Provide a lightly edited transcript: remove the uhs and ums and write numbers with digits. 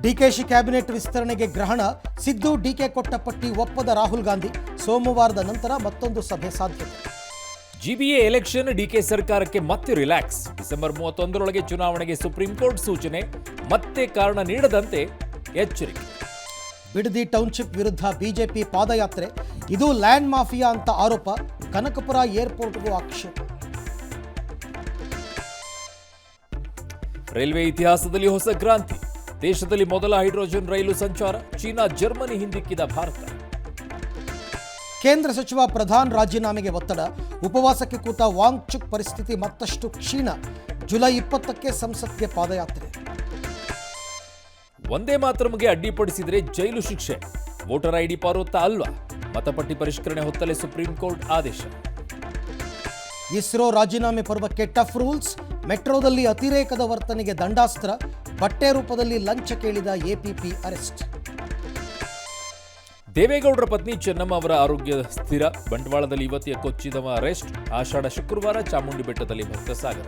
DKShi cabinet ವಿಸ್ತರಣೆಗೆ ಗ್ರಹಣ. Siddu DK ಕೊಟ್ಟ ಪಟ್ಟಿ ಒಪ್ಪದ ರಾಹುಲ್ ಗಾಂಧಿ. ಸೋಮವಾರದ ನಂತರ ಮತ್ತೊಂದು ಸಭೆ ಸಾಧ್ಯತೆ. ಜಿಬಿಎ ಎಲೆಕ್ಷನ್, ಡಿಕೆ ಸರ್ಕಾರಕ್ಕೆ ಮತ್ತೆ ರಿಲ್ಯಾಕ್ಸ್. ಡಿಸೆಂಬರ್ 31ರೊಳಗೆ ಚುನಾವಣೆಗೆ ಸುಪ್ರೀಂ ಕೋರ್ಟ್ ಸೂಚನೆ. ಮತ್ತೆ ಕಾರಣ ನೀಡದಂತೆ ಎಚ್ಚರಿಕೆ. ಬಿಡದಿ ಟೌನ್ಶಿಪ್ ವಿರುದ್ಧ ಬಿಜೆಪಿ ಪಾದಯಾತ್ರೆ. ಇದು ಲ್ಯಾಂಡ್ ಮಾಫಿಯಾ ಅಂತ ಆರೋಪ. ಕನಕಪುರ ಏರ್ಪೋರ್ಟ್ಗೂ ಆಕ್ಷೇಪ. ರೈಲ್ವೆ ಇತಿಹಾಸದಲ್ಲಿ ಹೊಸ ಕ್ರಾಂತಿ. ದೇಶದಲ್ಲಿ ಮೊದಲ ಹೈಡ್ರೋಜನ್ ರೈಲು ಸಂಚಾರ. ಚೀನಾ, ಜರ್ಮನಿ ಹಿಂದಿಕ್ಕಿದ ಭಾರತ. ಕೇಂದ್ರ ಸಚಿವ ಪ್ರಧಾನ್ ರಾಜೀನಾಮೆಗೆ ಒತ್ತಡ. ಉಪವಾಸಕ್ಕೆ ಕೂತ ವಾಂಗ್ಚುಕ್ ಪರಿಸ್ಥಿತಿ ಮತ್ತಷ್ಟು ಕ್ಷೀಣ. ಜುಲೈ 20ಕ್ಕೆ ಸಂಸತ್ಗೆ ಪಾದಯಾತ್ರೆ. ಒಂದೇ ಮಾತರಮ್ಗೆ ಅಡ್ಡಿಪಡಿಸಿದರೆ ಜೈಲು ಶಿಕ್ಷೆ. ವೋಟರ್ ಐಡಿ ಪಾರೋತ್ತ ಅಲ್ವಾ? ಮತಪಟ್ಟಿ ಪರಿಷ್ಕರಣೆ ಹೊತ್ತಲೇ ಸುಪ್ರೀಂ ಕೋರ್ಟ್ ಆದೇಶ. ಇಸ್ರೋ ರಾಜೀನಾಮೆ ಪರ್ವಕ್ಕೆ ಟಫ್ ರೂಲ್ಸ್. ಮೆಟ್ರೋದಲ್ಲಿ ಅತಿರೇಕದ ವರ್ತನೆಗೆ ದಂಡಾಸ್ತ್ರ. ಬಟ್ಟೆ ರೂಪದಲ್ಲಿ ಲಂಚ ಕೇಳಿದ ಎಪಿಪಿ ಅರೆಸ್ಟ್. ದೇವೇಗೌಡರ ಪತ್ನಿ ಚೆನ್ನಮ್ಮ ಅವರ ಆರೋಗ್ಯ ಸ್ಥಿರ. ಬಂಟ್ವಾಳದಲ್ಲಿ ಯುವತಿಯ ಕೊಚ್ಚಿದವ ಅರೆಸ್ಟ್. ಆಷಾಢ ಶುಕ್ರವಾರ ಚಾಮುಂಡಿ ಬೆಟ್ಟದಲ್ಲಿ ಭಕ್ತ ಸಾಗರ.